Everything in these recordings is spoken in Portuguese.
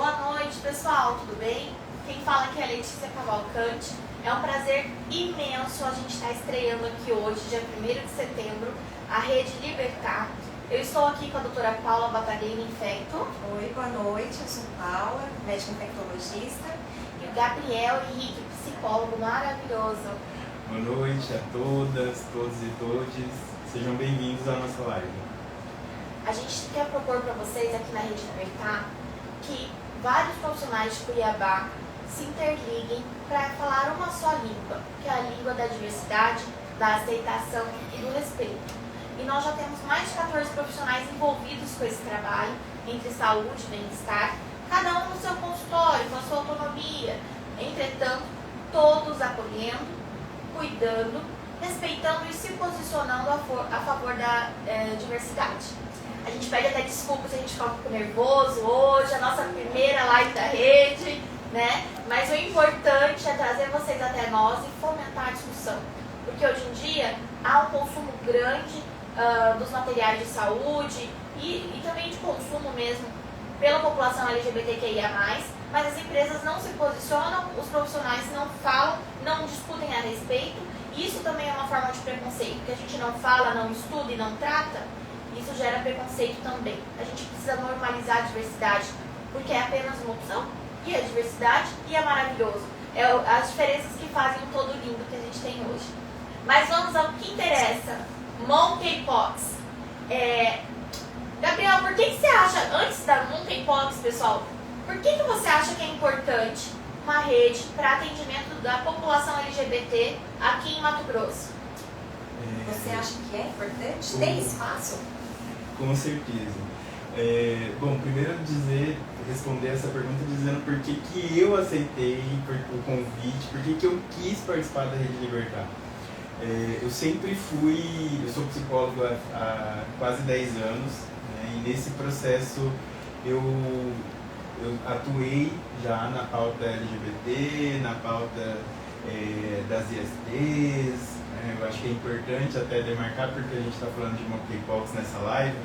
Boa noite, pessoal, tudo bem? Quem fala aqui é a Letícia Cavalcante. É um prazer imenso a gente estar estreando aqui hoje, dia 1º de setembro, a Rede Libertar. Eu estou aqui com a doutora Paula Battaglini Infecto. Oi, boa noite, eu sou Paula, médica infectologista. E o Gabriel Henrique, psicólogo maravilhoso. Boa noite a todas, todos e todes. Sejam bem-vindos à nossa live. A gente quer propor para vocês aqui na Rede Libertar que vários profissionais de Cuiabá se interliguem para falar uma só língua, que é a língua da diversidade, da aceitação e do respeito. E nós já temos mais de 14 profissionais envolvidos com esse trabalho, entre saúde e bem-estar, cada um no seu consultório, com a sua autonomia. Entretanto, todos acolhendo, cuidando, respeitando e se posicionando a favor da diversidade. A gente pede até desculpas se a gente ficar um pouco nervoso hoje, a nossa primeira live da rede, né? Mas o importante é trazer vocês até nós e fomentar a discussão. Porque hoje em dia há um consumo grande dos materiais de saúde e também de consumo mesmo pela população LGBTQIA+, mas as empresas não se posicionam, os profissionais não falam, não discutem a respeito. Isso também é uma forma de preconceito, porque a gente não fala, não estuda e não trata. Isso gera preconceito também. A gente precisa normalizar a diversidade, porque é apenas uma opção, e a diversidade e é maravilhoso. É as diferenças que fazem um todo lindo que a gente tem hoje. Mas vamos ao que interessa. Monkeypox. Gabriel, por que você acha, antes da Monkeypox, pessoal, por que você acha que é importante uma rede para atendimento da população LGBT aqui em Mato Grosso? Você acha que é importante? Tem espaço? Com certeza. Bom, primeiro responder essa pergunta dizendo por que eu aceitei o convite, por que eu quis participar da Rede Libertar. Eu sempre eu sou psicólogo há quase 10 anos, né, e nesse processo eu atuei já na pauta LGBT, na pauta das ISTs. Eu acho que é importante até demarcar, porque a gente está falando de monkeypox nessa live.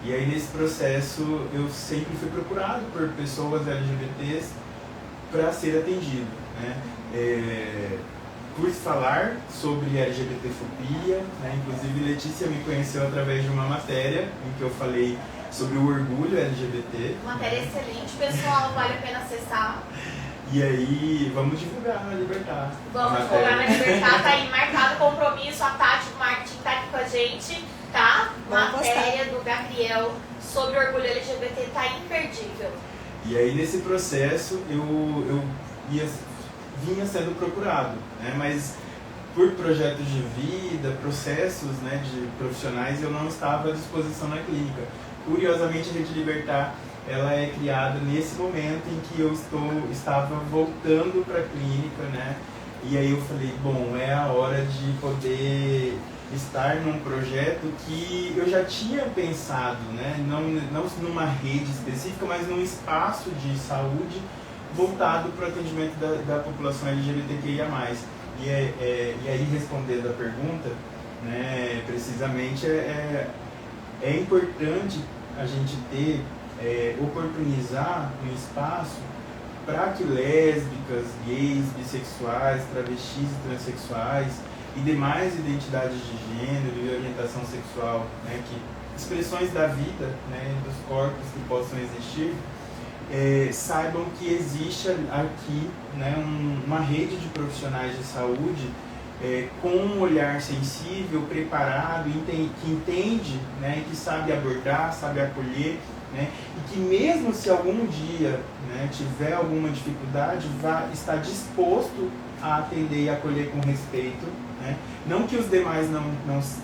E aí, nesse processo, eu sempre fui procurado por pessoas LGBTs para ser atendido, né? Por falar sobre LGBTfobia, né? Inclusive, Letícia me conheceu através de uma matéria em que eu falei sobre o orgulho LGBT. Matéria excelente, pessoal, vale a pena acessar. E aí, vamos divulgar na Libertar. Vamos divulgar na Libertar, tá aí marcado o compromisso, a Tati do Marketing tá aqui com a gente, tá? Matéria do Gabriel sobre o orgulho LGBT tá imperdível. E aí, nesse processo, eu vinha sendo procurado, né? Mas por projetos de vida, processos, né, de profissionais, eu não estava à disposição na clínica. Curiosamente, a Rede Libertar ela é criada nesse momento em que eu estava voltando para a clínica, né? E aí eu falei, bom, é a hora de poder estar num projeto que eu já tinha pensado, né? Não numa rede específica, mas num espaço de saúde voltado para o atendimento da população LGBTQIA+. E aí, respondendo a pergunta, né, precisamente, é importante a gente oportunizar um espaço para que lésbicas, gays, bissexuais, travestis e transexuais e demais identidades de gênero e orientação sexual, né, expressões da vida, né, dos corpos que possam existir, saibam que existe aqui, né, uma rede de profissionais de saúde com um olhar sensível, preparado, que entende, né, que sabe abordar, sabe acolher, né, e que mesmo se algum dia, né, tiver alguma dificuldade, está disposto a atender e acolher com respeito, né? Não que os demais não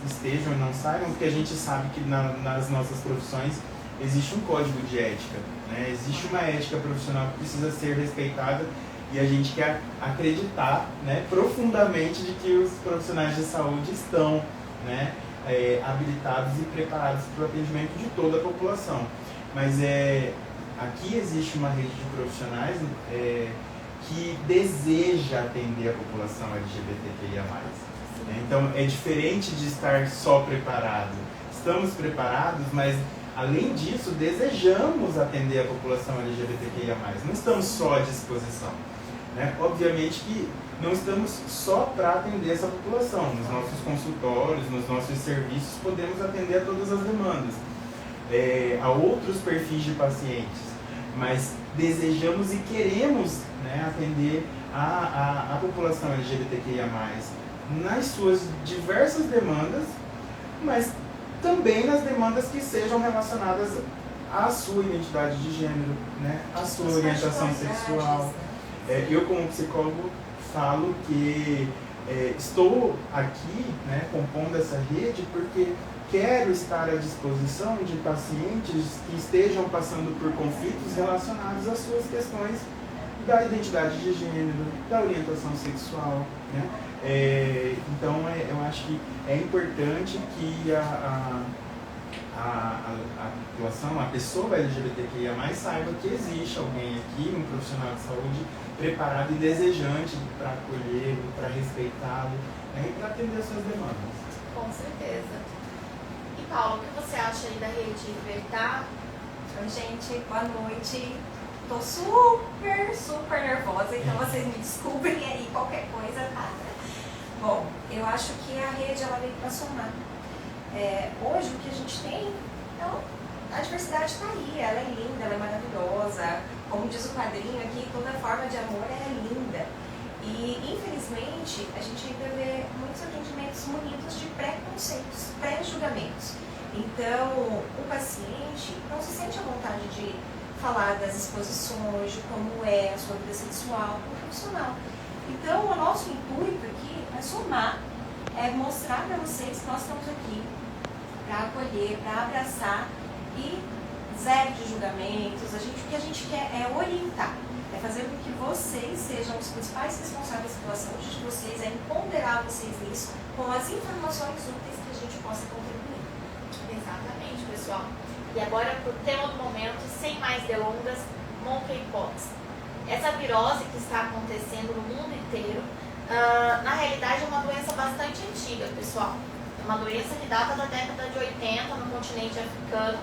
estejam e não saibam, porque a gente sabe que nas nossas profissões existe um código de ética, né? Existe uma ética profissional que precisa ser respeitada e a gente quer acreditar, né, profundamente de que os profissionais de saúde estão, né, habilitados e preparados para o atendimento de toda a população. Mas aqui existe uma rede de profissionais que deseja atender a população LGBTQIA+. Então é diferente de estar só preparado. Estamos preparados, mas Além disso, desejamos atender a população LGBTQIA+. Não estamos só à disposição, né? Obviamente que não estamos só para atender essa população. Nos nossos consultórios, nos nossos serviços, podemos atender a todas as demandas. A outros perfis de pacientes, mas desejamos e queremos, né, atender a população LGBTQIA+, nas suas diversas demandas, mas também nas demandas que sejam relacionadas à sua identidade de gênero, né, à sua orientação sexual. Eu, como psicólogo, falo que estou aqui, né, compondo essa rede porque quero estar à disposição de pacientes que estejam passando por conflitos relacionados às suas questões da identidade de gênero, da orientação sexual, né? Então, eu acho que é importante que a população, a pessoa LGBTQIA+, saiba que existe alguém aqui, um profissional de saúde, preparado e desejante para acolhê-lo, para respeitá-lo, né, e para atender as suas demandas. Com certeza. E Paula, o que você acha aí da rede Libertar? Oi, gente, boa noite. Tô super nervosa, então vocês me desculpem aí, qualquer coisa, tá? Bom, eu acho que a rede ela veio para somar. Hoje o que a gente tem, então, a diversidade está aí, ela é linda, ela é maravilhosa. Como diz o quadrinho aqui, toda forma de amor é linda. E, infelizmente, a gente ainda vê muitos atendimentos munidos de preconceitos, pré-julgamentos. Então, o paciente não se sente à vontade de falar das exposições, de como é a sua vida sexual com o profissional. Então, o nosso intuito aqui é somar, é mostrar para vocês que nós estamos aqui para acolher, para abraçar e zero de julgamentos. O que a gente quer é orientar, é fazer com que vocês sejam os principais responsáveis pela saúde de vocês, é empoderar vocês nisso com as informações úteis que a gente possa contribuir. Exatamente, pessoal. E agora, para o tema do momento, sem mais delongas, monkeypox. Essa virose que está acontecendo no mundo inteiro, na realidade é uma doença bastante antiga, pessoal. É uma doença que data da década de 80 no continente africano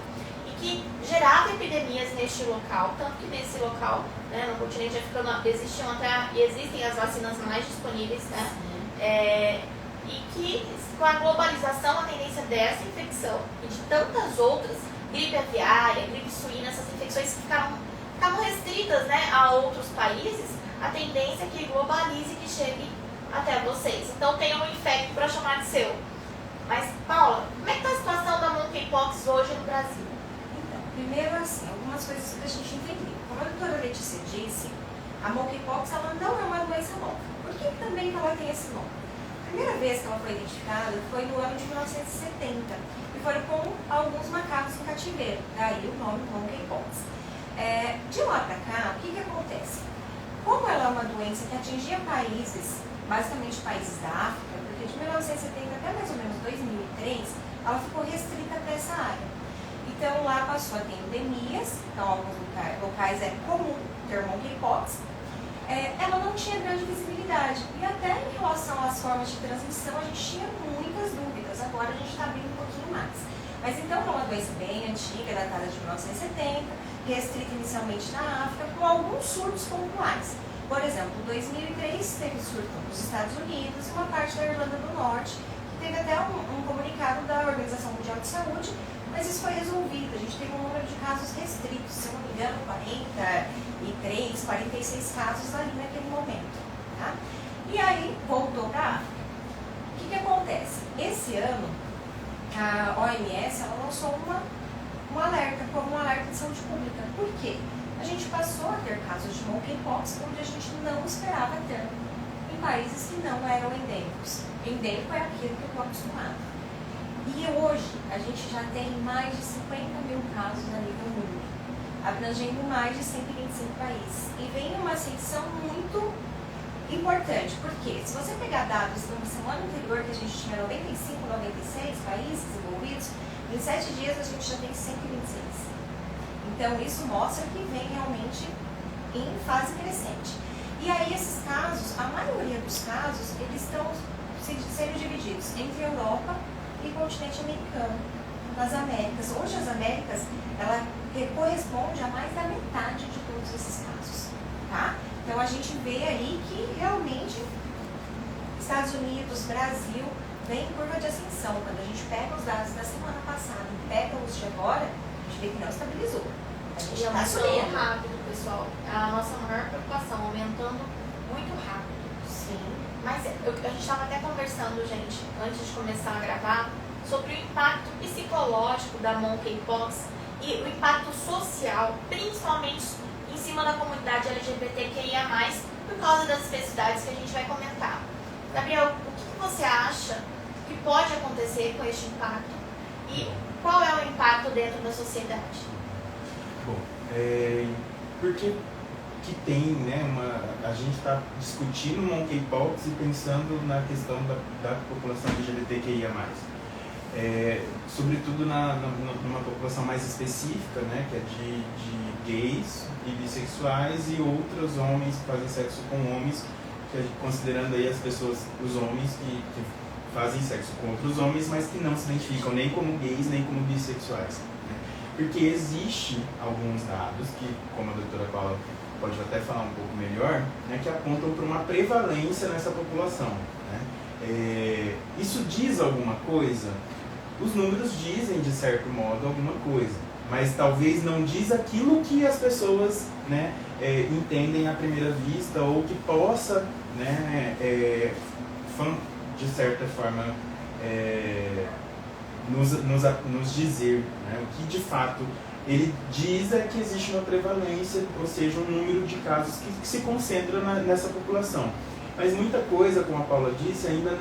e que gerava epidemias neste local, tanto que nesse local, né, no continente africano, existiam até e existem as vacinas mais disponíveis, né? E que com a globalização, a tendência dessa infecção e de tantas outras, gripe aviária, gripe suína, essas infecções que ficavam restritas, né, a outros países, a tendência é que globalize e que chegue até vocês. Então tenham um infecto para chamar de seu. Mas, Paula, como é que está a situação da monkeypox hoje no Brasil? Então, primeiro, assim, algumas coisas para a gente entender. Como a doutora Letícia disse, a monkeypox ela não é uma doença nova. Por que também ela tem esse nome? A primeira vez que ela foi identificada foi no ano de 1970 e foi com alguns macacos em cativeiro. Daí o nome monkeypox. De lá para cá, o que acontece? Como ela é uma doença que atingia países, basicamente países da África, porque de 1970 até mais ou menos 2003, ela ficou restrita para essa área. Então lá passou a ter endemias, então alguns locais é comum ter monkeypox. Ela não tinha grande visibilidade e até em relação às formas de transmissão a gente tinha muitas dúvidas, agora a gente está abrindo um pouquinho mais. Mas então é uma doença bem antiga, datada de 1970, restrita inicialmente na África, com alguns surtos pontuais. Por exemplo, em 2003 teve surto nos Estados Unidos e uma parte da Irlanda do Norte, que teve até um comunicado da Organização Mundial de Saúde, mas isso foi resolvido. A gente teve um número de casos restritos, se eu não me engano, 43, 46 casos ali naquele momento. Tá? E aí, voltou para a África. O que acontece? Esse ano, a OMS ela lançou um alerta, como um alerta de saúde pública. Por quê? A gente passou a ter casos de monkeypox onde a gente não esperava ter, em países que não eram endêmicos. Endêmico é aquilo que eu estou acostumado. E hoje, a gente já tem mais de 50 mil casos a nível mundo, abrangendo mais de 125 países. E vem uma ascensão muito importante, porque se você pegar dados de uma semana anterior, que a gente tinha 95, 96 países envolvidos, em 7 dias a gente já tem 126. Então isso mostra que vem realmente em fase crescente. E aí esses casos, a maioria dos casos, eles estão sendo divididos entre Europa e continente americano. nas Américas. Hoje as Américas, ela corresponde a mais da metade de todos esses casos, tá? Então a gente vê aí que realmente Estados Unidos, Brasil, vem em curva de ascensão. Quando a gente pega os dados da semana passada e pega os de agora, a gente vê que não estabilizou. A gente E está aumentando subindo. rápido, pessoal. A nossa maior preocupação, aumentando muito rápido. Sim. Mas a gente estava até conversando, gente, antes de começar a gravar, sobre o impacto psicológico da monkeypox e o impacto social, principalmente em cima da comunidade LGBTQIA+, por causa das especificidades que a gente vai comentar. Gabriel, o que você acha que pode acontecer com este impacto e qual é o impacto dentro da sociedade? Bom, porque que tem, né, a gente está discutindo monkeypox e pensando na questão da população LGBTQIA+. Sobretudo numa população mais específica, né, que é de gays e bissexuais e outros homens que fazem sexo com homens, considerando aí as pessoas, os homens que fazem sexo com outros homens, mas que não se identificam nem como gays nem como bissexuais. Né? Porque existe alguns dados que, como a doutora Paula pode até falar um pouco melhor, né, que apontam para uma prevalência nessa população. Né? Isso diz alguma coisa? Os números dizem, de certo modo, alguma coisa, mas talvez não diz aquilo que as pessoas, né, entendem à primeira vista ou que possa, né, de certa forma, nos dizer, né, o que de fato ele diz é que existe uma prevalência, ou seja, um número de casos que se concentra nessa população. Mas muita coisa, como a Paula disse, ainda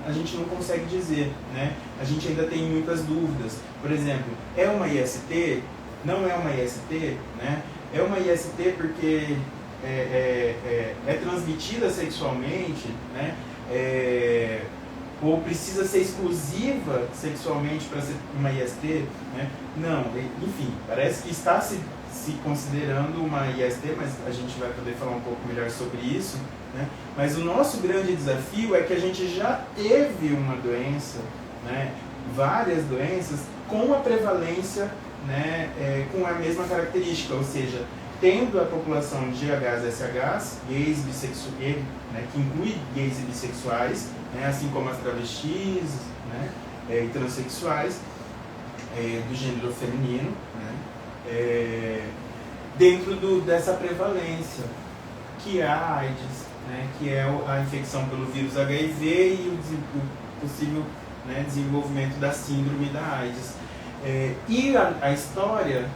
a gente não consegue dizer, né? A gente ainda tem muitas dúvidas. Por exemplo, é uma IST? Não é uma IST? Né? É uma IST porque é transmitida sexualmente, né? Ou precisa ser exclusiva sexualmente para ser uma IST? Né? Não, enfim, parece que está se considerando uma IST, mas a gente vai poder falar um pouco melhor sobre isso. Né? Mas o nosso grande desafio é que a gente já teve uma doença, né, várias doenças, com a prevalência, né, com a mesma característica, ou seja, tendo a população de GHS, gays, bissexuais, né, que inclui gays e bissexuais, né, assim como as travestis, né, e transexuais, do gênero feminino, né, dentro dessa prevalência, que é a AIDS, né, que é a infecção pelo vírus HIV e o possível, né, desenvolvimento da síndrome da AIDS. E a história,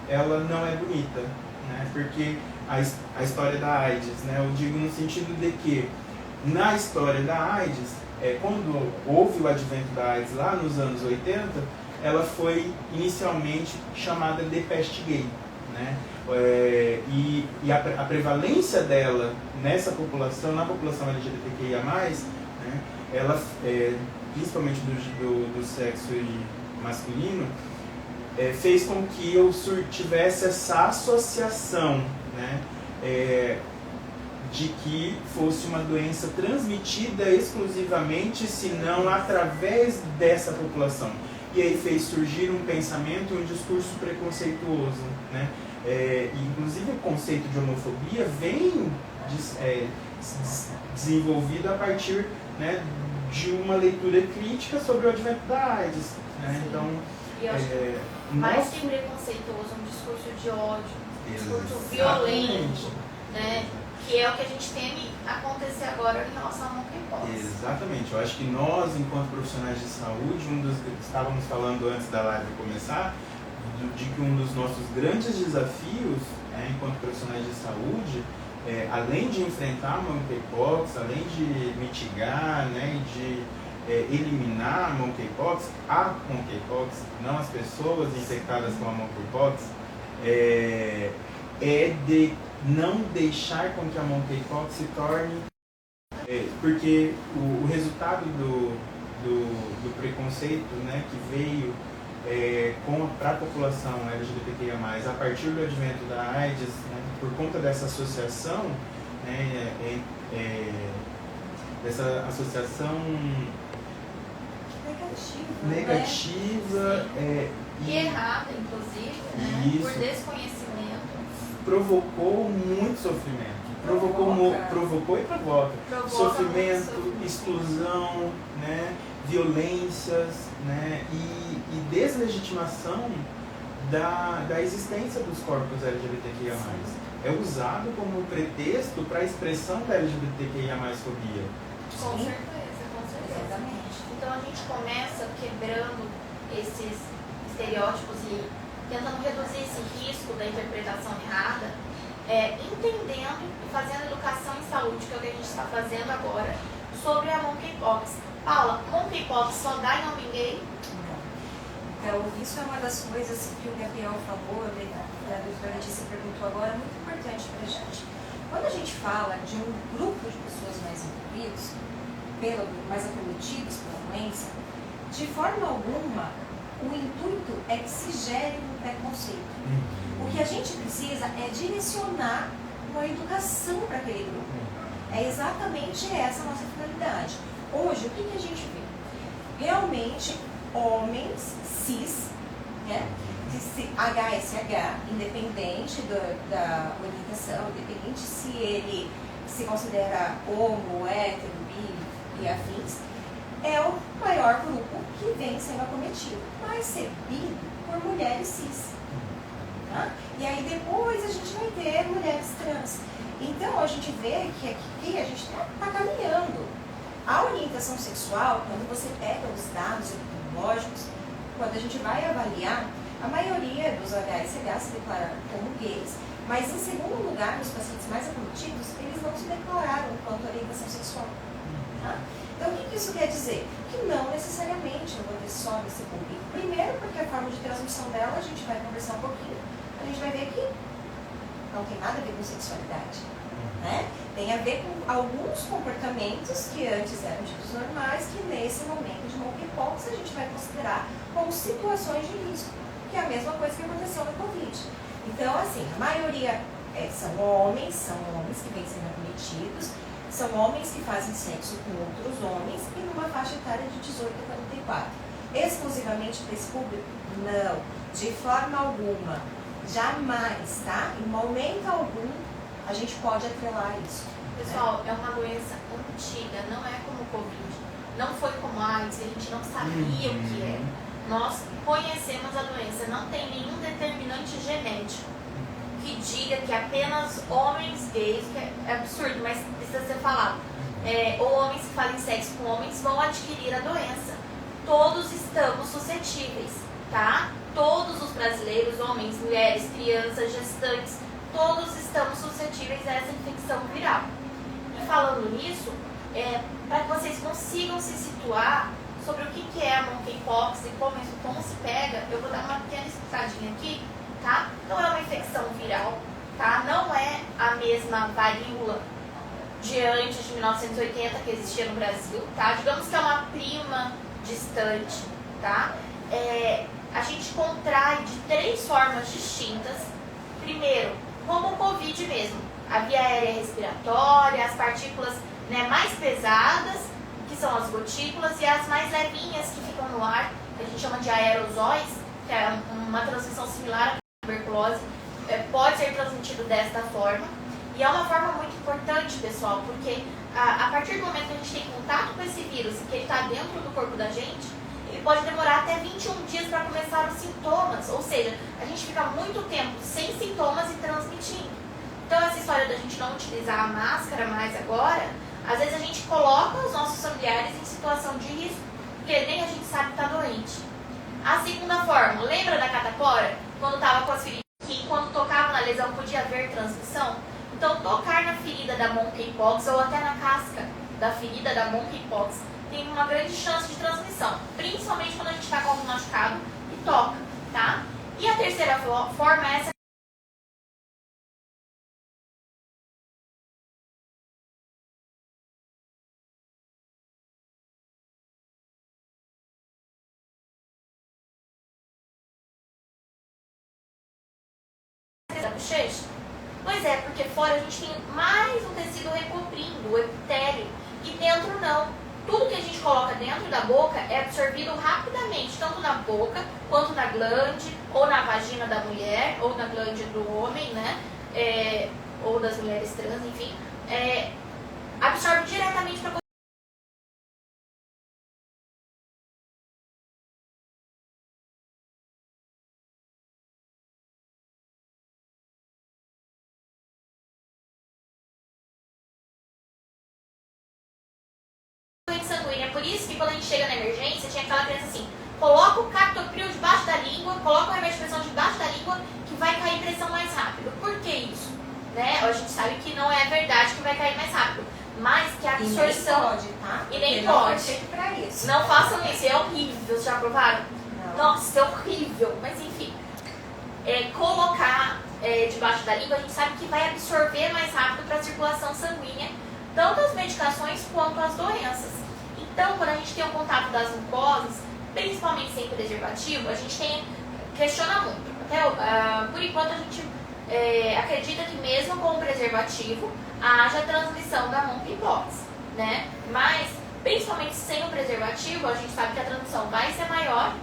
ela não é bonita, né, porque a história da AIDS, né, eu digo no sentido de que, na história da AIDS, quando houve o advento da AIDS lá nos anos 80, ela foi inicialmente chamada de peste gay. Né? E a prevalência dela nessa população, na população LGBTQIA+, né, ela, principalmente do sexo masculino, fez com que eu tivesse essa associação, né, de que fosse uma doença transmitida exclusivamente, se não através dessa população. E aí fez surgir um pensamento e um discurso preconceituoso, né? Inclusive o conceito de homofobia vem desenvolvido a partir, né, de uma leitura crítica sobre o advento da AIDS. Né? Então, e eu acho que mais que preconceituoso, um discurso de ódio, um discurso violento, né? Que é o que a gente teme acontecer agora em relação à monkeypox. Exatamente. Eu acho que nós, enquanto profissionais de saúde, estávamos falando antes da live começar, de que um dos nossos grandes desafios, enquanto profissionais de saúde, além de enfrentar a monkeypox, além de mitigar, né, e de eliminar a monkeypox, não as pessoas infectadas com a monkeypox, de não deixar com que a monkeypox se torne... porque o resultado do preconceito, né, que veio para a população LGBTQIA+, a partir do advento da AIDS, né, por conta dessa associação, né, negativa, e errada, inclusive, né? Isso. Por desconhecimento. Provocou muito sofrimento. Provocou e provoca. Sofrimento, exclusão, né? Violências, né? E deslegitimação da existência dos corpos LGBTQIA+. É usado como pretexto para a expressão da LGBTQIA+-fobia. Com certeza, com certeza. Exatamente. Então a gente começa quebrando esses estereótipos e tentando reduzir esse risco da interpretação errada, entendendo e fazendo educação em saúde, que é o que a gente está fazendo agora, sobre a monkeypox. Paula, monkeypox só dá em homem gay? Então, isso é uma das coisas que o Gabriel falou, a doutora Letícia perguntou agora, muito importante para a gente. Quando a gente fala de um grupo de pessoas mais envolvidos, mais acometidos pela doença, de forma alguma, o intuito é que se gere um preconceito. O que a gente precisa é direcionar uma educação para aquele grupo. É exatamente essa a nossa finalidade. Hoje, o que a gente vê? Realmente, homens cis, né? HSH, independente da orientação, independente se ele se considera homo, hétero, bi e afins, é o maior grupo que vem sendo acometido, mas servido por mulheres cis. Tá? E aí depois a gente vai ter mulheres trans. Então a gente vê que aqui a gente está caminhando. A orientação sexual, quando você pega os dados epidemiológicos, quando a gente vai avaliar, a maioria dos HSH se declararam como gays, mas em segundo lugar, os pacientes mais acometidos, eles não se declararam quanto à orientação sexual. Tá? Então, o que isso quer dizer? Que não necessariamente eu vou ter só desse público. Primeiro, porque a forma de transmissão dela, a gente vai conversar um pouquinho, a gente vai ver que não tem nada a ver com sexualidade. Né? Tem a ver com alguns comportamentos que antes eram ditos normais, que nesse momento de monkeypox a gente vai considerar como situações de risco, que é a mesma coisa que aconteceu no Covid. Então, assim, a maioria são homens que vêm sendo acometidos, são homens que fazem sexo com outros homens e numa faixa etária de 18 a 44. Exclusivamente para esse público? Não, de forma alguma, jamais, tá? Em momento algum, a gente pode atrelar isso. Pessoal, é uma doença antiga, não é como o Covid. Não foi como a AIDS, a gente não sabia o que é. Nós conhecemos a doença, não tem nenhum determinante genético que diga que apenas homens gays, que é absurdo, mas precisa ser falado, ou homens que fazem sexo com homens vão adquirir a doença. Todos estamos suscetíveis, tá? Todos os brasileiros, homens, mulheres, crianças, gestantes, todos estamos suscetíveis a essa infecção viral. E falando nisso, para que vocês consigam se situar sobre o que é a monkeypox e como se pega, eu vou dar uma pequena explicadinha aqui, tá? Não é uma infecção viral, tá? Não é a mesma varíola de antes de 1980 que existia no Brasil, tá? Digamos que é uma prima distante, tá? A gente contrai de 3 formas distintas. Primeiro, como o Covid mesmo, a via aérea respiratória, as partículas, né, mais pesadas, que são as gotículas, e as mais levinhas que ficam no ar, que a gente chama de aerosóis, que é uma transmissão similar à tuberculose, pode ser transmitido desta forma. E é uma forma muito importante, pessoal, porque a partir do momento que a gente tem contato com esse vírus e que ele está dentro do corpo da gente, ele pode demorar até 21 dias para começar os sintomas, ou seja, a gente fica muito tempo sem sintomas e transmitindo. Então essa história da gente não utilizar a máscara mais agora, às vezes a gente coloca os nossos familiares em situação de risco, porque nem a gente sabe que está doente. A segunda forma, lembra da catapora? Quando estava com as feridas, que quando tocava na lesão podia haver transmissão? Então tocar na ferida da monkeypox ou até na casca da ferida da monkeypox tem uma grande chance de transmissão, principalmente quando a gente está com algum machucado e toca, tá? E a terceira forma é essa. Da bochecha? Pois é, porque fora a gente tem mais um tecido recobrindo, o epitélio, e dentro não. tudo que a gente coloca dentro da boca é absorvido rapidamente, tanto na boca, quanto na glande, ou na vagina da mulher, ou na glande do homem, né? Ou das mulheres trans, enfim. Absorve diretamente para sanguínea. Por isso que quando a gente chega na emergência, tinha aquela criança assim, coloca o captopril debaixo da língua, coloca o remédio de pressão debaixo da língua, que vai cair pressão mais rápido. Por que isso? Né? A gente sabe que não é verdade que vai cair mais rápido, mas que a absorção... E nem pode, tá? E nem não pode. Feito pra isso. Não façam isso, é horrível. Vocês já provaram? Não. Nossa, é horrível. Mas enfim, colocar debaixo da língua, a gente sabe que vai absorver mais rápido para a circulação sanguínea, tanto as medicações quanto as doenças. Então, quando a gente tem o contato das mucosas, principalmente sem preservativo, a gente questiona muito. Por enquanto, a gente acredita que mesmo com o preservativo, haja transmissão da monkeypox, né? Mas, principalmente sem o preservativo, a gente sabe que a transmissão vai ser maior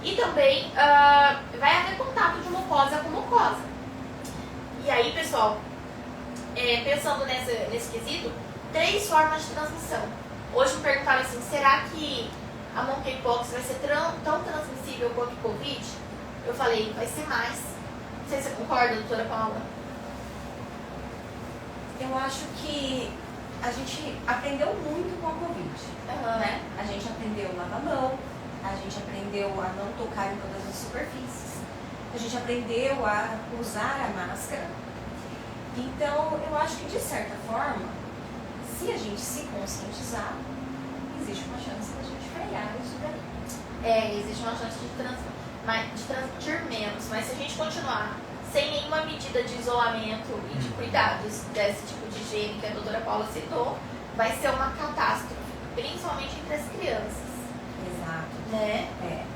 e também vai haver contato de mucosa com mucosa. E aí, pessoal, pensando nesse quesito, 3 formas de transmissão. Hoje me perguntaram assim, será que a monkeypox vai ser tão transmissível quanto o Covid? Eu falei, vai ser mais. Não sei se você concorda, doutora Paula? Eu acho que a gente aprendeu muito com a Covid, né? A gente aprendeu a lavar a mão, a gente aprendeu a não tocar em todas as superfícies, a gente aprendeu a usar a máscara. Então, eu acho que de certa forma, se a gente se conscientizar, existe uma chance de a gente frear isso daí. Existe uma chance de transmitir menos, mas se a gente continuar sem nenhuma medida de isolamento e de cuidados desse tipo de higiene que a doutora Paula citou, vai ser uma catástrofe, principalmente entre as crianças. Exato. Né?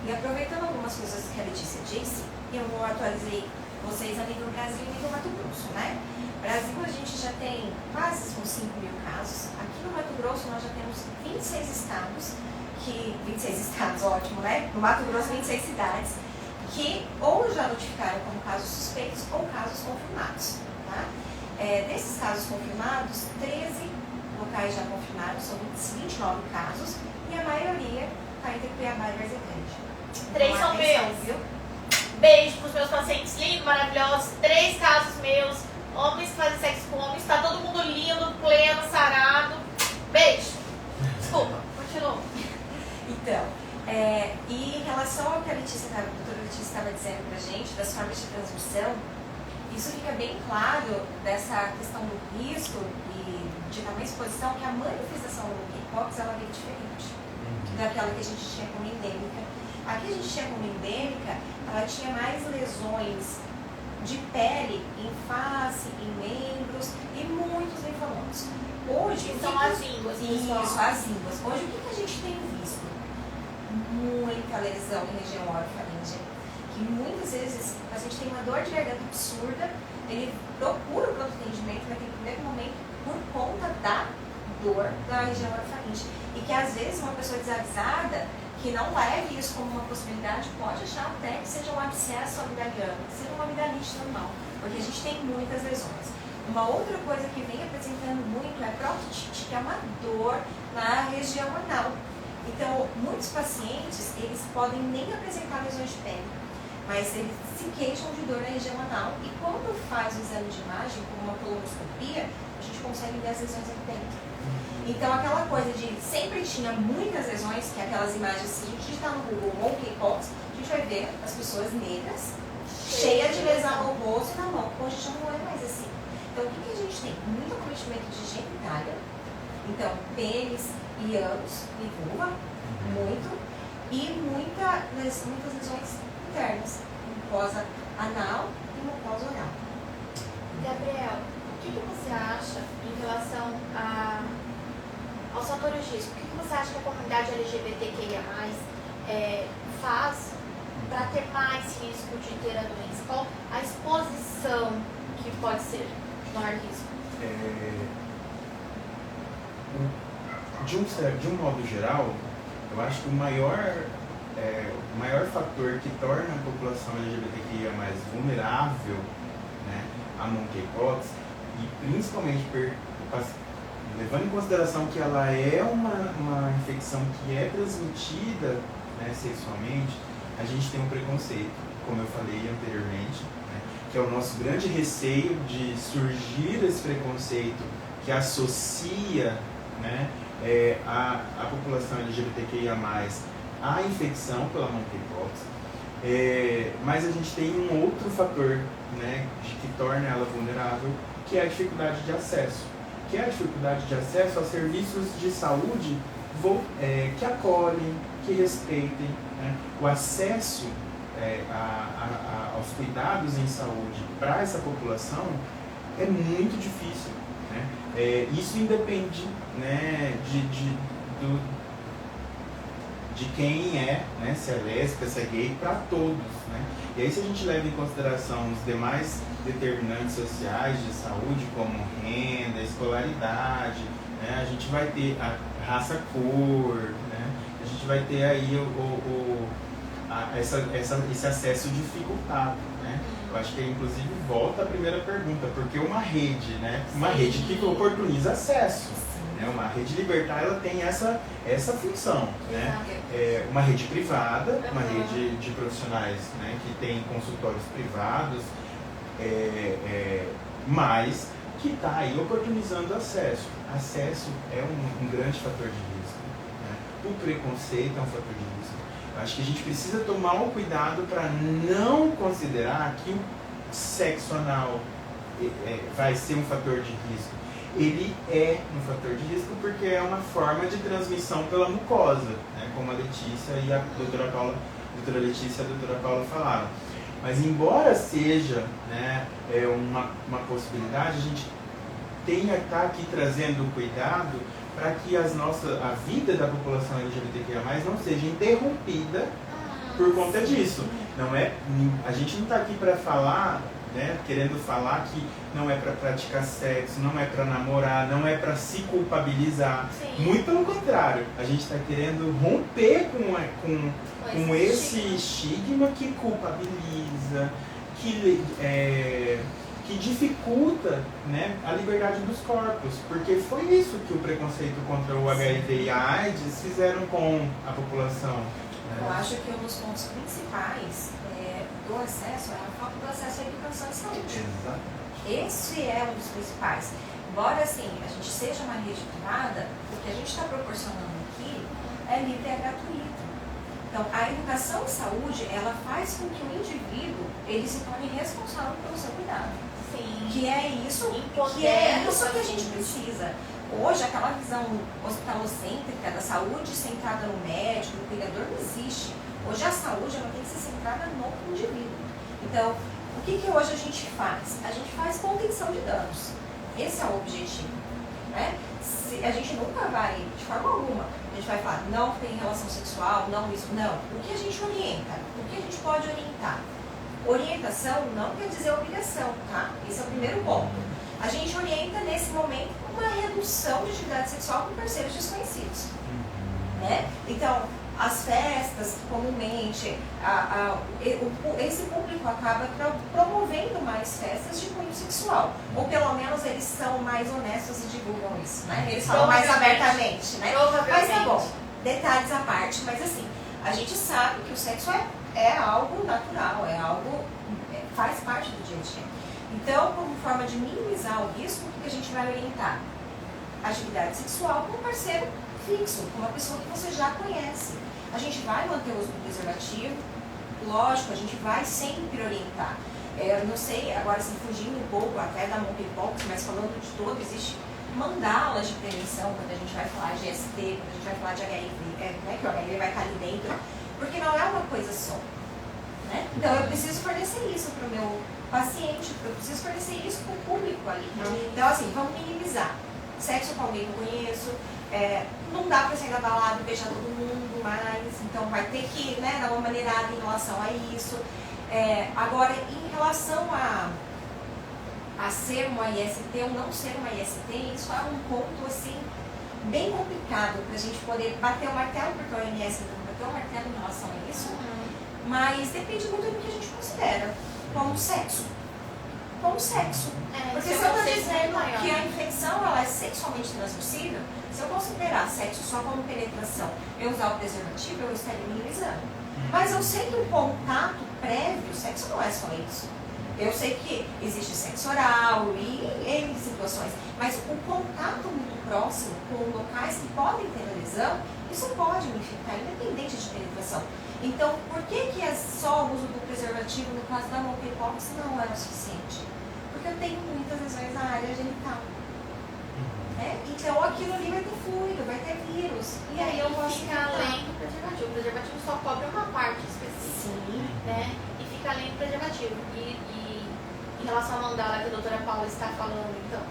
E aproveitando algumas coisas que a Letícia disse, eu vou atualizar vocês a nível Brasil e nível Mato Grosso, né? Brasil a gente já tem quase uns 5 mil casos. Aqui no Mato Grosso nós já temos 26 estados, 26 estados, ótimo, né? No Mato Grosso, 26 cidades, que ou já notificaram como casos suspeitos ou casos confirmados, tá? Desses casos confirmados, 13 locais já confirmados, são 29 casos, e a maioria está entre Cuiabá e Várzea Grande. 3 são meus. Viu? Beijo para os meus pacientes lindos, maravilhosos. 3 casos meus, homens que fazem sexo com homens, está todo mundo lindo, pleno, sarado. Beijo. Desculpa, continua. Então, e em relação ao que a doutora Letícia estava dizendo pra gente, das formas de transmissão, isso fica bem claro dessa questão do risco e de tamanha exposição, que a manifestação do monkeypox ela veio diferente daquela que a gente tinha como endêmica. A que a gente tinha como endêmica, ela tinha mais lesões de pele, em face, em membros e muitos linfonodos. Hoje, são as línguas, pessoal. Isso, as línguas. Hoje, o que a gente tem visto? Muita lesão em região orofaríngea, que muitas vezes a gente tem uma dor de garganta absurda, ele procura o pronto atendimento naquele primeiro momento por conta da dor da região orofaríngea. E que às vezes uma pessoa desavisada, que não leve isso como uma possibilidade, pode achar até que seja um abscesso amidaliano, que seja uma amidalite normal, porque a gente tem muitas lesões. Uma outra coisa que vem apresentando muito é proctite, que é uma dor na região anal. Então, muitos pacientes, eles podem nem apresentar lesões de pele, mas eles se queixam de dor na região anal e quando faz o exame de imagem, como uma colonoscopia, a gente consegue ver as lesões ali dentro. Então, aquela coisa de sempre tinha muitas lesões, que é aquelas imagens, se a gente digitar no Google monkeypox, a gente vai ver as pessoas negras, cheias de lesão no rosto e na mão. Hoje já não é mais assim. Então, o que a gente tem? Muito acometimento de genitália, então, pênis e ânus e vulva, muito, e muitas lesões internas, mucosa anal e mucosa oral. Gabriel, o que você acha em relação aos fatores de risco? O que você acha que a comunidade LGBTQIA+, faz para ter mais risco de ter a doença? Qual a exposição que pode ser de maior risco? de um modo geral, eu acho que o maior fator que torna a população LGBTQIA mais vulnerável, né, a monkeypox, e principalmente levando em consideração que ela é uma infecção que é transmitida, né, sexualmente, a gente tem um preconceito, como eu falei anteriormente, né, que é o nosso grande receio de surgir esse preconceito que associa, né, a população LGBTQIA+, à infecção pela monkeypox. Mas a gente tem um outro fator, né, que torna ela vulnerável, que é a dificuldade de acesso. Que é a dificuldade de acesso a serviços de saúde que acolhem, que respeitem, né? O acesso aos cuidados em saúde para essa população é muito difícil, né? Isso independe, né, de quem é, né, se é lésbica, se é gay, para todos, né? E aí, se a gente leva em consideração os demais determinantes sociais de saúde, como renda, escolaridade, né, a gente vai ter a raça, cor, né, a gente vai ter aí esse acesso dificultado, né? Eu acho que, inclusive, volta à primeira pergunta, porque uma rede, né, uma rede que oportuniza acesso. Uma rede libertária, ela tem essa função, né? Uma rede privada, uma rede de profissionais, né, que tem consultórios privados, mas que está aí oportunizando acesso. Acesso é um grande fator de risco, né? O preconceito é um fator de risco. Eu acho que a gente precisa tomar um cuidado para não considerar que o sexo anal vai ser um fator de risco. Ele é um fator de risco porque é uma forma de transmissão pela mucosa, né, como a Letícia e a doutora Letícia e a doutora Paula falaram. Mas embora seja, né, uma possibilidade, a gente tenha que estar aqui trazendo cuidado para que a vida da população LGBTQIA+, não seja interrompida por conta disso. A gente não está aqui para falar, né, querendo falar que não é para praticar sexo, não é para namorar, não é para se culpabilizar. Sim. Muito pelo contrário, a gente está querendo romper com esse estigma que culpabiliza, que dificulta, né, a liberdade dos corpos, porque foi isso que o preconceito contra o HIV e a AIDS fizeram com a população. Né? Eu acho que um dos pontos principais do acesso é a falta do acesso à educação e saúde. Exatamente. Esse é um dos principais. Embora, assim, a gente seja uma rede privada, o que a gente está proporcionando aqui é livre e é gratuito. Então, a educação e saúde, ela faz com que o indivíduo, ele se torne responsável pelo seu cuidado. Sim. Que é isso que a gente precisa. Hoje, aquela visão hospitalocêntrica da saúde centrada no médico, no cuidador, não existe. Hoje a saúde ela tem que ser centrada no indivíduo. Então, o que hoje a gente faz? A gente faz contenção de danos. Esse é o objetivo. Né? A gente nunca vai, de forma alguma, a gente vai falar, não tem relação sexual, não isso, não. O que a gente orienta? O que a gente pode orientar? Orientação não quer dizer obrigação, tá? Esse é o primeiro ponto. A gente orienta, nesse momento, uma redução de atividade sexual com parceiros desconhecidos. Né? Então, as festas, comumente, esse público acaba promovendo mais festas de cunho sexual. Ou pelo menos eles são mais honestos e divulgam isso, né? Eles falam mais abertamente, né? Mas tá bom, detalhes à parte, mas assim, a gente sabe que o sexo é algo natural, faz parte do dia a dia. Então, como forma de minimizar o risco, o que a gente vai orientar? Atividade sexual com um parceiro fixo, com uma pessoa que você já conhece. A gente vai manter o uso do preservativo, lógico, a gente vai sempre orientar. Eu não sei, agora assim, fugindo um pouco até da monkeypox, mas falando de todo, existe mandalas de prevenção quando a gente vai falar de ST, quando a gente vai falar de HIV, não é que o HIV vai estar ali dentro, porque não é uma coisa só. Né? Então eu preciso fornecer isso para o meu paciente, eu preciso fornecer isso para o público ali. Então assim, vamos minimizar. Sexo com alguém que eu conheço, não dá para sair da balada e beijar todo mundo mais, então vai ter que, né, dar uma maneirada em relação a isso. Agora, em relação a ser uma IST ou não ser uma IST, isso é um ponto assim bem complicado para a gente poder bater o martelo, porque a OMS não bateu o martelo em relação a isso, mas depende muito do que a gente considera como sexo. Como sexo. Porque se eu estou dizendo que a infecção ela é sexualmente transmissível, se eu considerar sexo só como penetração e usar o preservativo, eu estaria minimizando. Mas eu sei que o contato prévio, sexo não é só isso. Eu sei que existe sexo oral e em situações, mas o contato muito próximo com locais que podem ter lesão, isso pode me infectar, independente de penetração. Então, por que só o uso do preservativo no caso da monkeypox não é o suficiente? Porque eu tenho muitas lesões na área genital. Então, aquilo ali vai ter fluido, vai ter vírus. E aí eu posso ficar além do preservativo. O preservativo só cobre uma parte específica. Sim. Né? E fica além do preservativo. E em relação à mandala que a doutora Paula está falando, então,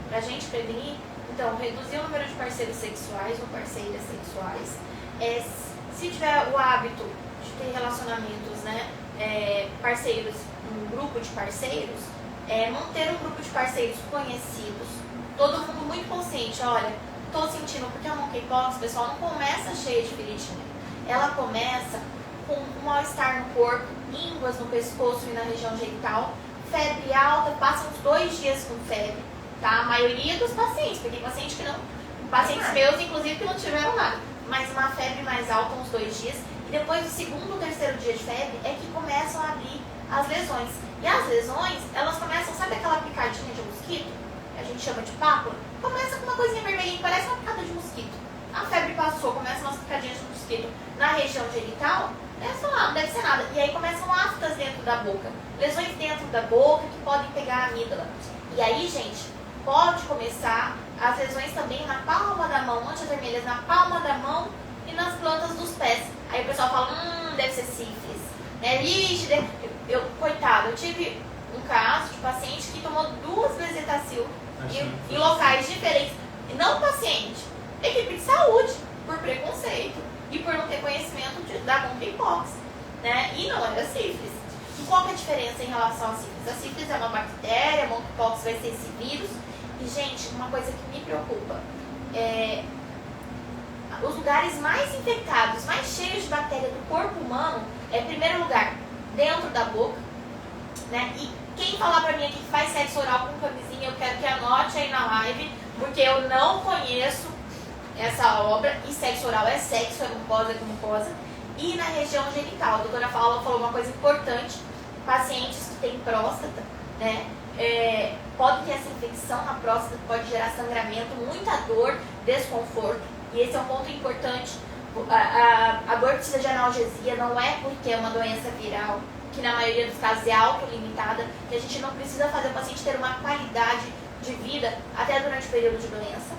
para a gente prevenir, então, reduzir o número de parceiros sexuais ou parceiras sexuais. Se tiver o hábito de ter relacionamentos, né, parceiros, um grupo de parceiros, manter um grupo de parceiros conhecidos, todo mundo muito consciente, olha, tô sentindo, porque a monkeypox, pessoal, não começa cheia de feridinha. Ela começa com um mal-estar no corpo, ínguas no pescoço e na região genital, febre alta, passa uns 2 dias com febre, tá? A maioria dos pacientes, porque tem pacientes que não, pacientes meus, inclusive, que não tiveram nada, mas uma febre mais alta uns 2 dias, e depois do 2º ou 3º dia de febre é que começam a abrir as lesões. E as lesões, elas começam, sabe aquela picadinha de mosquito? A gente chama de pápula? Começa com uma coisinha vermelhinha, parece uma picada de mosquito. A febre passou, começam umas picadinhas de mosquito na região genital, não deve ser nada. E aí começam aftas dentro da boca, lesões dentro da boca que podem pegar a amígdala. E aí, gente, pode começar as lesões também na palma da mão, manchas vermelhas na palma da mão e nas plantas dos pés. Aí o pessoal fala, deve ser sífilis. Vixe, coitado, eu tive um caso de paciente que tomou 2 bezetacil em locais diferentes. E não o paciente, equipe de saúde, por preconceito e por não ter conhecimento da monkeypox, né? E não era sífilis. E qual que é a diferença em relação à sífilis? A sífilis é uma bactéria, a monkeypox vai ser esse vírus. E, gente, uma coisa que me preocupa os lugares mais infectados, mais cheios de bactéria do corpo humano, em primeiro lugar, dentro da boca, né? E quem falar pra mim aqui que faz sexo oral com camisinha, eu quero que anote aí na live, porque eu não conheço essa obra, e sexo oral é sexo, é mucosa. E na região genital, a doutora Paula falou uma coisa importante, pacientes que têm próstata, né? Pode ter essa infecção na próstata, pode gerar sangramento, muita dor, desconforto, e esse é um ponto importante. A dor precisa de analgesia, não é porque é uma doença viral, que na maioria dos casos é autolimitada, que a gente não precisa fazer o paciente ter uma qualidade de vida até durante o período de doença.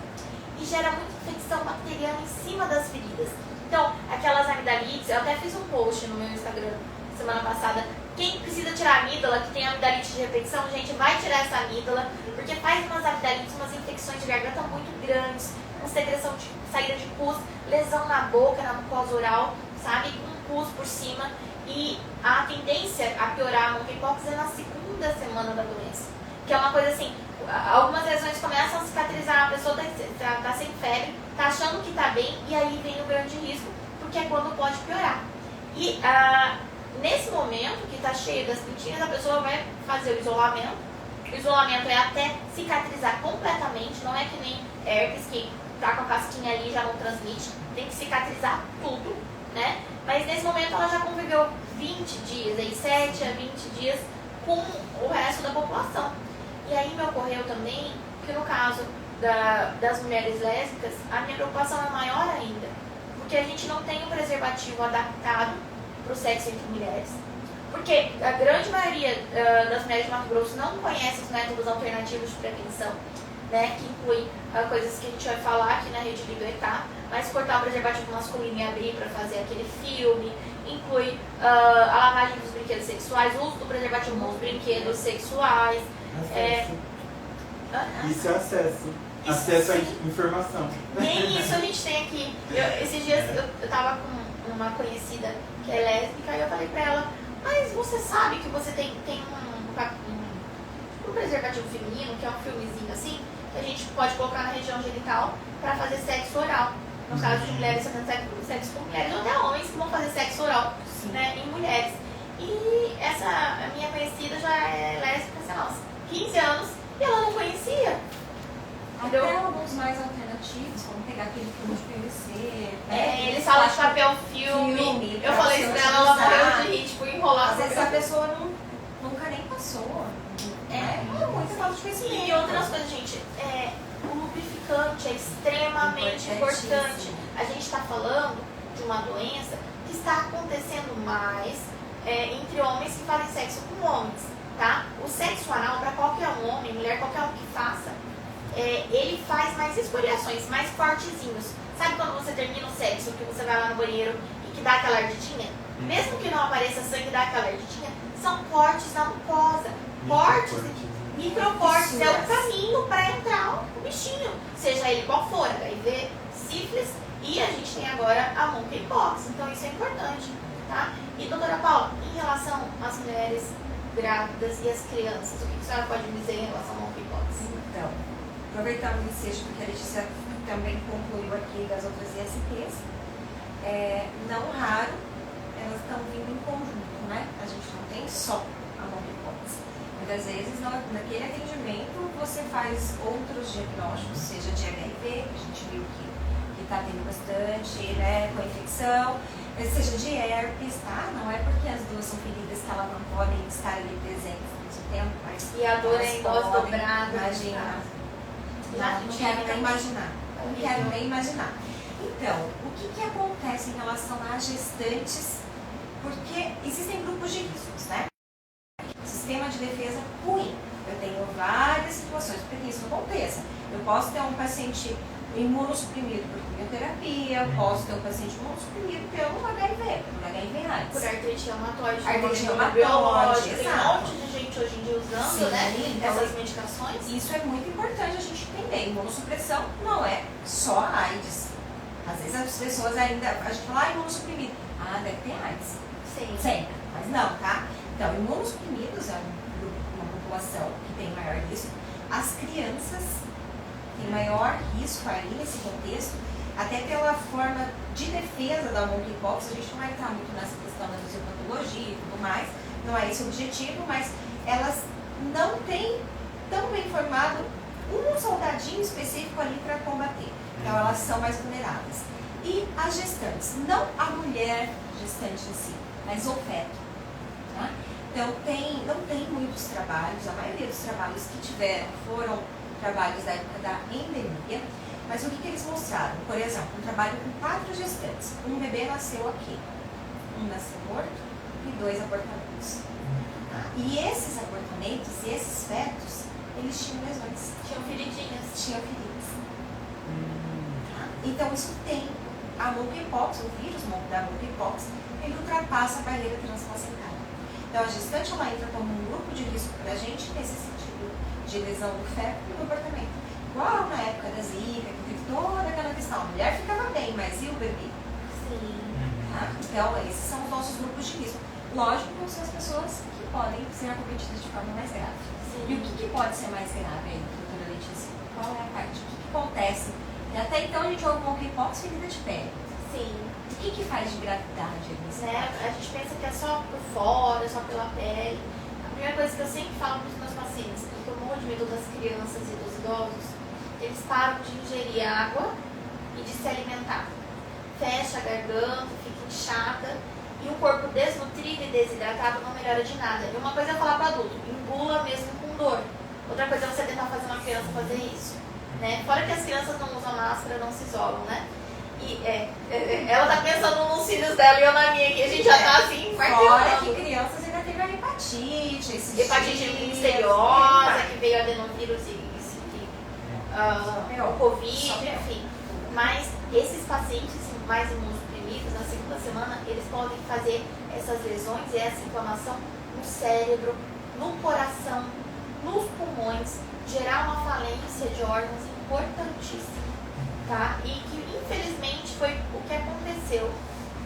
E gera muita infecção bacteriana em cima das feridas. Então, aquelas amidalites, eu até fiz um post no meu Instagram semana passada, quem precisa tirar a amígdala, que tem amidalite de repetição, gente, vai tirar essa amígdala, porque faz umas amidalites, umas infecções de garganta muito grandes, com secreção de saída de pus, lesão na boca, na mucosa oral, sabe, com pus por cima, e a tendência a piorar a monkeypox é na 2ª semana da doença, que é uma coisa assim, algumas lesões começam a cicatrizar, a pessoa tá sem febre, tá achando que tá bem, e aí vem o grande risco, porque é quando pode piorar. E nesse momento que tá cheio das pintinhas, a pessoa vai fazer o isolamento. O isolamento é até cicatrizar completamente, não é que nem herpes, que tá com a casquinha ali e já não transmite, tem que cicatrizar tudo, né? Mas nesse momento ela já conviveu 20 dias, aí 7 a 20 dias com o resto da população. E aí me ocorreu também que no caso das mulheres lésbicas, a minha preocupação é maior ainda, porque a gente não tem um preservativo adaptado para o sexo entre mulheres. Porque a grande maioria das mulheres de Mato Grosso não conhece os métodos alternativos de prevenção, né, que inclui coisas que a gente vai falar aqui na Rede Liga EK, mas cortar o preservativo masculino e abrir para fazer aquele filme, inclui a lavagem dos brinquedos sexuais, o uso do preservativo nos brinquedos sexuais. Isso é acesso. Acesso à informação. Nem isso a gente tem aqui. Esses dias eu tava com uma conhecida que é lésbica e eu falei pra ela, mas você sabe que você tem um preservativo feminino, que é um filmezinho assim, que a gente pode colocar na região genital para fazer sexo oral. No caso de mulheres fazendo sexo com mulheres, ou até homens que vão fazer sexo oral, né, em mulheres. E a minha conhecida já é lésbica, sei lá, uns 15 anos, e ela não conhecia. Até alguns mais alternativos, como pegar aquele filme de PVC. Eles falam de papel filme. Eu falei isso pra ela morreu de rir, tipo, enrolar. Às vezes a pessoa nunca nem passou. Muita falta de conhecimento. E outras coisas, gente, o lubrificante é extremamente importante. A gente está falando de uma doença que está acontecendo mais entre homens que fazem sexo com homens, tá? O sexo anal, para qualquer um homem, mulher, qualquer um que faça, ele faz mais escoriações, mais cortezinhos. Sabe quando você termina o sexo, que você vai lá no banheiro e que dá aquela ardidinha? Mesmo que não apareça sangue, dá aquela ardidinha, são cortes na mucosa. Cortes, microcortes, é o caminho para entrar o bichinho, seja ele qual for, HIV, sífilis, e a gente tem agora a monkeypox, então isso é importante, tá? E doutora Paula, em relação às mulheres grávidas e às crianças, o que a senhora pode me dizer em relação ao monkeypox? Então, aproveitando o ensejo que a Letícia também concluiu aqui das outras ISTs, não raro, elas estão vindo em conjunto, né? A gente não tem só a monkeypox. Muitas vezes, naquele atendimento, você faz outros diagnósticos, seja de HIV, que a gente viu que está tendo bastante, né, com infecção, seja de herpes, tá? Não é porque as duas são feridas que elas não podem estar ali presentes ao mesmo tempo, mas... E a dor é em dose dobrada. Imagina. Não quero nem imaginar. Não quero nem imaginar. Então, o que acontece em relação às gestantes? Porque existem grupos de riscos, né? Sistema de defesa ruim. Eu tenho várias situações, porque isso não aconteça. Eu posso ter um paciente imunossuprimido por quimioterapia, eu posso ter um paciente imunossuprimido pelo HIV, por HIV/AIDS. Por artrite reumatoide, artrite biológica, reumatoide, tem um monte de gente hoje em dia usando, né, então, essas medicações. Isso é muito importante a gente entender. Imunossupressão não é só a AIDS. Às vezes as pessoas ainda, a gente fala, imunossuprimido. Deve ter AIDS. Sim. Sempre, mas não, tá? Então, imunossuprimidos é uma população que tem maior risco. As crianças têm maior risco aí nesse contexto, até pela forma de defesa da monkeypox. A gente não vai entrar muito nessa questão da fisiopatologia e tudo mais, não é esse o objetivo, mas elas não têm tão bem formado um soldadinho específico ali para combater. Então, elas são mais vulneráveis. E as gestantes, não a mulher gestante em si, mas o feto. Tá? Então, não tem muitos trabalhos, a maioria dos trabalhos que tiveram foram trabalhos da época da endemia, mas o que eles mostraram? Por exemplo, um trabalho com 4 gestantes. Um bebê nasceu aqui, um nasceu morto e 2 abortamentos. Tá? E esses abortamentos e esses fetos, eles tinham lesões. Tinham feridinhas. Tinham feridas. Tá? Então, isso tem a monkeypox, o vírus da monkeypox, ele ultrapassa a barreira transplacentária. Então, a gestante, ela entra como um grupo de risco para a gente nesse sentido de lesão do feto e do abortamento. Igual na época da Zika, que teve toda aquela questão. A mulher ficava bem, mas e o bebê? Sim. Tá? Então, esses são os nossos grupos de risco. Lógico que são as pessoas que podem ser acometidas de forma mais grave. Sim. E o que pode ser mais grave aí, doutora Letícia? Qual é a parte? O que acontece? E até então a gente ouve monkeypox, ferida de pele. Sim. O que faz de gravidade ali? A gente pensa que é só por fora, só pela pele. A primeira coisa que eu sempre falo para os meus pacientes, porque eu morro de medo das crianças e dos idosos, eles param de ingerir água e de se alimentar. Fecha a garganta, fica inchada, e o corpo desnutrido e desidratado não melhora de nada. E uma coisa é falar para adulto, engula mesmo com dor. Outra coisa é você tentar fazer uma criança fazer isso. Né? Fora que as crianças não usam máscara, não se isolam, né? E ela tá pensando nos cílios dela e eu na minha aqui, a gente já tá assim, fora que crianças ainda teve a hepatite, hepatite misteriosa, que veio adenovírus o Covid, enfim. Mas esses pacientes mais imunossuprimidos, na segunda semana, eles podem fazer essas lesões e essa inflamação no cérebro, no coração, nos pulmões, gerar uma falência de órgãos importantíssima, tá? E que infelizmente foi o que aconteceu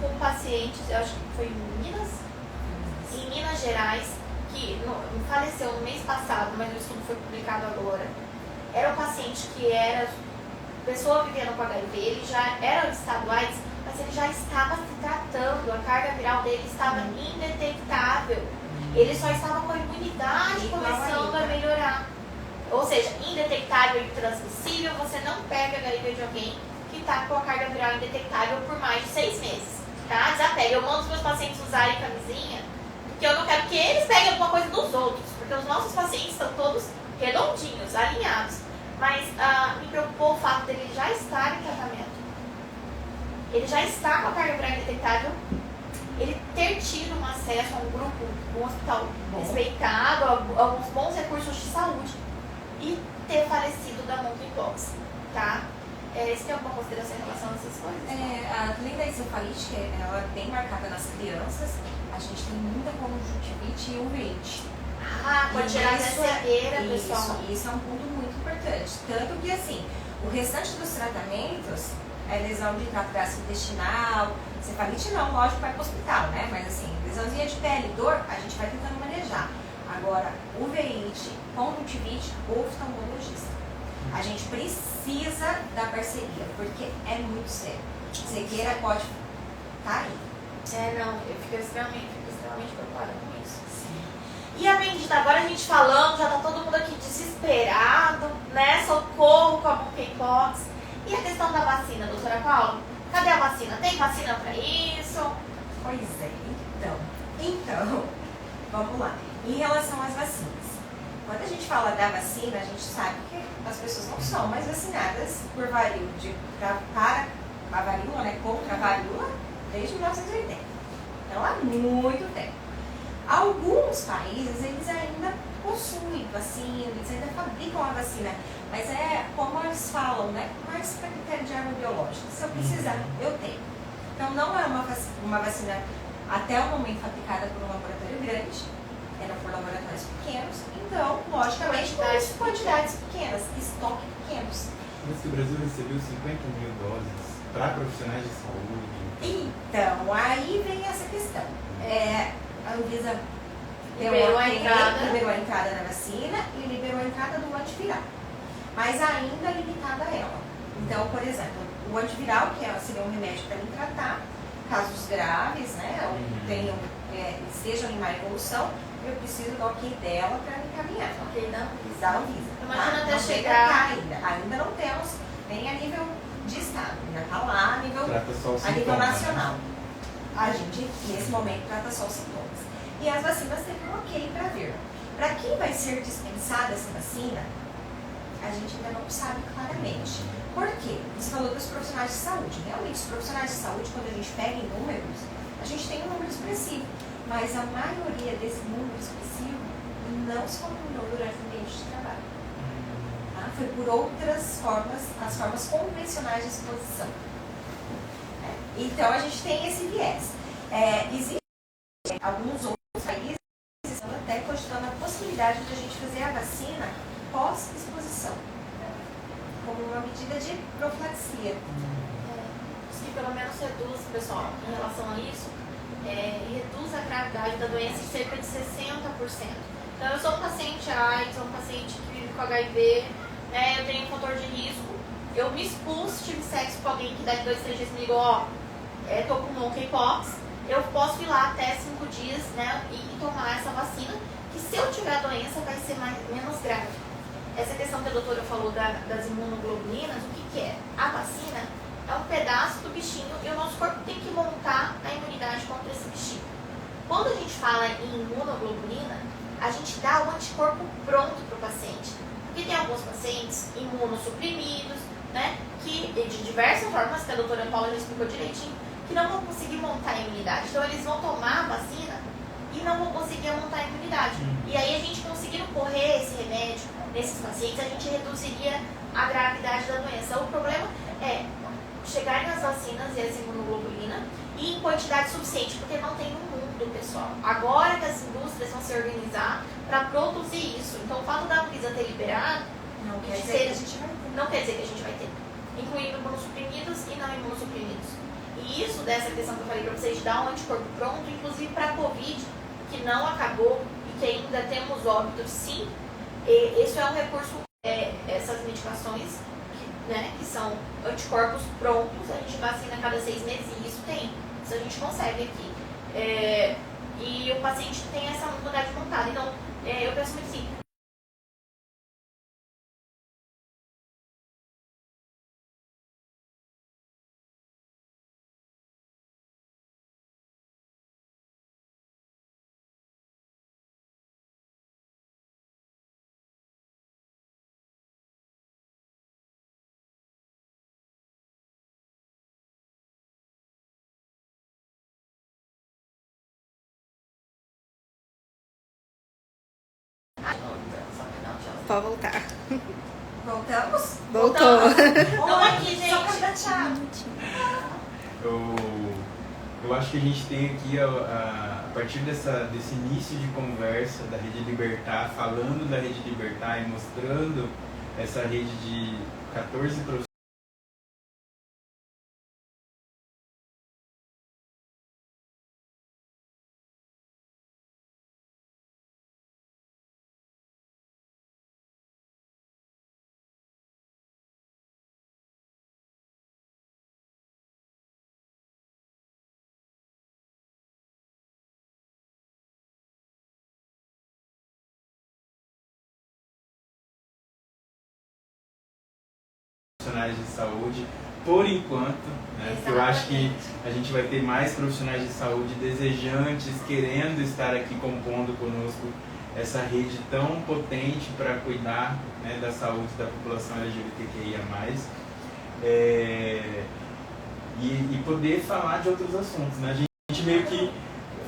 com pacientes, eu acho que foi em Minas Gerais, que faleceu no mês passado, mas o estudo foi publicado agora. era um paciente que era pessoa vivendo com HIV, ele já era estaduais, mas ele já estava se tratando, a carga viral dele estava indetectável. Ele só estava com a imunidade começando a melhorar. Ou seja, indetectável e transmissível, você não pega HIV de alguém que está com a carga viral indetectável por mais de 6 meses. Tá? Desapega. Eu mando os meus pacientes usarem camisinha, porque eu não quero que eles peguem alguma coisa dos outros, porque os nossos pacientes estão todos redondinhos, alinhados. Mas me preocupou o fato dele já estar em tratamento. Ele já está com a carga viral indetectável, ele ter tido um acesso a um grupo, um hospital respeitado, a alguns bons recursos de saúde e ter falecido da monkeypox, tá? Você tem alguma consideração em relação a essas coisas? Além da encefalite, ela é bem marcada nas crianças, a gente tem muita conjuntivite e uveíte. Pode gerar cegueira, pessoal. Isso é um ponto muito importante. Tanto que, assim, o restante dos tratamentos é lesão de trato gastrointestinal, cefalite não, lógico, vai para o hospital, né? Mas, assim, lesãozinha de pele, dor, a gente vai tentando manejar. Agora, uveíte, conjuntivite, oftalmologista. A gente precisa da parceria, porque é muito sério. Cegueira pode estar aí. Eu fico extremamente preocupada com isso. E a bendita, agora a gente falando, já tá todo mundo aqui desesperado, né? Socorro com a monkeypox. E a questão da vacina, doutora Paula? Cadê a vacina? Tem vacina pra isso? Pois é, então, vamos lá. Em relação às vacinas, quando a gente fala da vacina, a gente sabe que as pessoas não são mais vacinadas por varíola, para a varíola, né? Contra a varíola, desde 1980. Então, há muito tempo. Alguns países, eles ainda possuem vacina, eles ainda fabricam a vacina, mas é como eles falam, né? Mais para critério de arma biológica. Se eu precisar, eu tenho. Então, não é uma vacina até o momento fabricada por um laboratório grande, era por laboratórios pequenos, então, logicamente, com quantidades pequenas, estoque pequenos. Mas que o Brasil recebeu 50 mil doses para profissionais de saúde. Então, aí vem essa questão. A Anvisa liberou a entrada na vacina e liberou a entrada do antiviral, mas ainda limitada a ela. Então, por exemplo, o antiviral, que seria um remédio para me tratar casos graves, né, ou estejam em má evolução, eu preciso do ok dela para me encaminhar. Ok, da Anvisa. Imagina até não chegar. ainda não temos, nem a nível de estado, ainda está lá a nível nacional. Né? A gente, nesse momento, trata só os sintomas. E as vacinas têm um ok para vir. Para quem vai ser dispensada essa vacina, a gente ainda não sabe claramente. Por quê? Você falou dos profissionais de saúde. Realmente, os profissionais de saúde, quando a gente pega em números, a gente tem um número expressivo. Mas a maioria desse número expressivo não se concluiu durante o ambiente de trabalho. Tá? Foi por outras formas, as formas convencionais de exposição. Então, a gente tem esse viés. Existem alguns outros países que estão até cogitando a possibilidade de a gente fazer a vacina pós-exposição, como uma medida de profilaxia. Que pelo menos reduz, pessoal, em relação a isso, reduz a gravidade da doença em cerca de 60%. Então, eu sou um paciente AIDS, sou um paciente que vive com HIV, né, eu tenho um fator de risco, eu me expus, tive sexo com alguém que daqui 2, 3 dias me ligou, tô com monkeypox, eu posso ir lá até 5 dias, né, e tomar essa vacina, que se eu tiver a doença vai ser menos grave. Essa questão que a doutora falou das imunoglobulinas, o que é? A vacina é um pedaço do bichinho e o nosso corpo tem que montar a imunidade contra esse bichinho. Quando a gente fala em imunoglobulina, a gente dá o anticorpo pronto para o paciente. Porque tem alguns pacientes imunossuprimidos, né, que de diversas formas, que a doutora Paula já explicou direitinho, que não vão conseguir montar a imunidade. Então, eles vão tomar a vacina e não vão conseguir montar a imunidade. E aí, a gente conseguindo correr esse remédio nesses pacientes, a gente reduziria a gravidade da doença. O problema é chegarem as vacinas e as imunoglobulinas e em quantidade suficiente, porque não tem no mundo, pessoal. Agora que as indústrias vão se organizar para produzir isso. Então, o fato da Anvisa ter liberado Não quer dizer que a gente vai ter. não quer dizer que a gente vai ter, incluindo imunossuprimidos e não imunossuprimidos. E isso, dessa questão que eu falei para vocês, de dar um anticorpo pronto, inclusive para a Covid, que não acabou e que ainda temos óbitos, sim, isso é um recurso essas medicações, que são anticorpos prontos, a gente vacina a cada 6 meses e isso a gente consegue aqui. E o paciente tem essa imunidade montada. Então, eu penso muito assim. Pode voltar. Voltamos? Voltou. Então aqui, gente. Só pra dar tchau. Eu acho que a gente tem aqui, a partir desse início de conversa da Rede Libertar, falando da Rede Libertar e mostrando essa rede de 14 profissionais de saúde, por enquanto, né? Eu acho que a gente vai ter mais profissionais de saúde desejantes, querendo estar aqui compondo conosco essa rede tão potente para cuidar, né, da saúde da população LGBTQIA+, e poder falar de outros assuntos, né? A gente meio que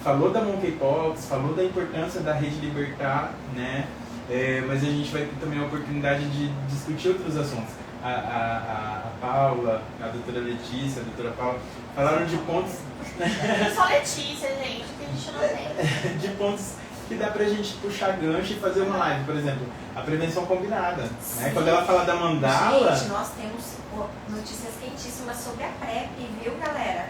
falou da Monkeypox, falou da importância da Rede Libertar, né? Mas a gente vai ter também a oportunidade de discutir outros assuntos. A Paula, a doutora Letícia, a doutora Paula, falaram de pontos... Só Letícia, gente, que a gente não tem. De pontos que dá pra gente puxar gancho e fazer uma live. Por exemplo, a prevenção combinada. Né? Quando ela fala da mandala... Gente, nós temos notícias quentíssimas sobre a PrEP, viu, galera?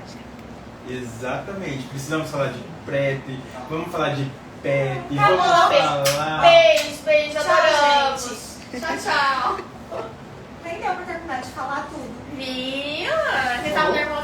Exatamente. Precisamos falar de PrEP, vamos falar de PEP, Tá vamos bom, falar... Beijo, Tchau, adoramos. Tchau. Nem deu pra terminar de falar tudo. Viu? Você tava nervosa.